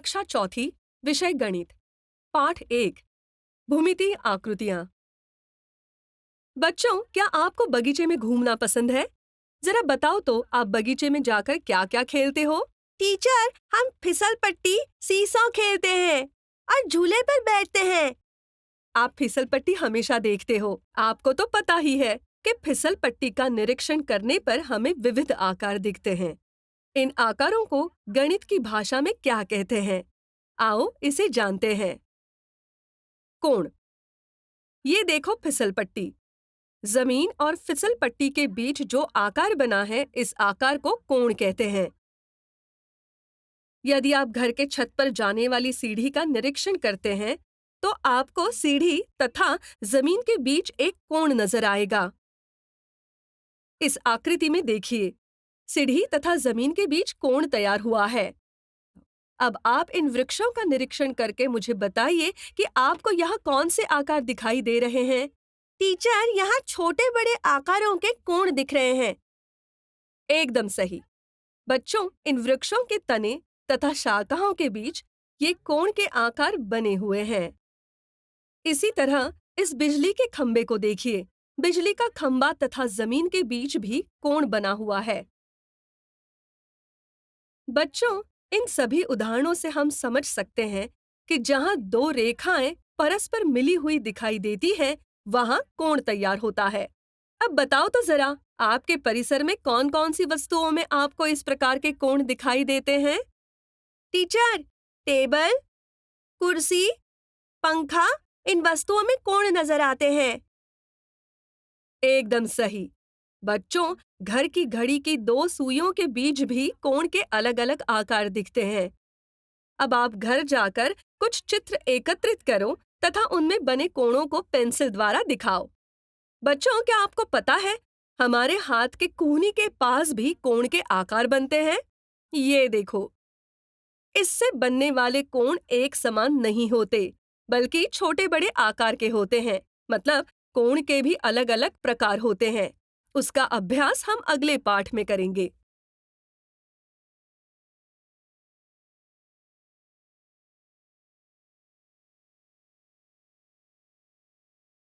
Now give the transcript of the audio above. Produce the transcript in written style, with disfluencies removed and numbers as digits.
कक्षा चौथी, विषय गणित, पाठ 1, भूमिति आकृतियां। बच्चों, क्या आपको बगीचे में घूमना पसंद है? जरा बताओ तो आप बगीचे में जाकर क्या-क्या खेलते हो? टीचर, हम फिसल पट्टी, सीसॉ खेलते हैं और झूले पर बैठते हैं। आप फिसल पट्टी हमेशा देखते हो। आपको तो पता ही है कि फिसल पट्टी का निरीक्षण करने पर हमें विविध आकार दिखते हैं। इन आकारों को गणित की भाषा में क्या कहते हैं? आओ इसे जानते हैं। कोण। ये देखो फिसल पट्टी। जमीन और फिसल पट्टी के बीच जो आकार बना है, इस आकार को कोण कहते हैं। यदि आप घर के छत पर जाने वाली सीढ़ी का निरीक्षण करते हैं, तो आपको सीढ़ी तथा जमीन के बीच एक कोण नजर आएगा। इस आकृति में देखिए, सीढ़ी तथा जमीन के बीच कोण तैयार हुआ है। अब आप इन वृक्षों का निरीक्षण करके मुझे बताइए कि आपको यहाँ कौन से आकार दिखाई दे रहे हैं? टीचर, यहाँ छोटे बड़े आकारों के कोण दिख रहे हैं। एकदम सही। बच्चों, इन वृक्षों के तने तथा शाखाओं के बीच ये कोण के आकार बने हुए हैं। इसी तरह इस बिजली के खंबे को देखिए। बिजली का खंबा तथा जमीन के बीच भी कोण बना हुआ है। बच्चों, इन सभी उदाहरणों से हम समझ सकते हैं कि जहां दो रेखाएं परस्पर मिली हुई दिखाई देती हैं, वहां कोण तैयार होता है। अब बताओ तो जरा, आपके परिसर में कौन-कौन सी वस्तुओं में आपको इस प्रकार के कोण दिखाई देते हैं? टीचर, टेबल, कुर्सी, पंखा, इन वस्तुओं में कोण नजर आते हैं। एकदम सही। बच्चों, घर की घड़ी की दो सुइयों के बीच भी कोण के अलग-अलग आकार दिखते हैं। अब आप घर जाकर कुछ चित्र एकत्रित करो तथा उनमें बने कोणों को पेंसिल द्वारा दिखाओ। बच्चों, क्या आपको पता है, हमारे हाथ के कूहनी के पास भी कोण के आकार बनते हैं? ये देखो। इससे बनने वाले कोण एक समान नहीं होते, बल्कि छोटे बड़े आकार के होते हैं। मतलब कोण के भी अलग-अलग प्रकार होते हैं। उसका अभ्यास हम अगले पाठ में करेंगे।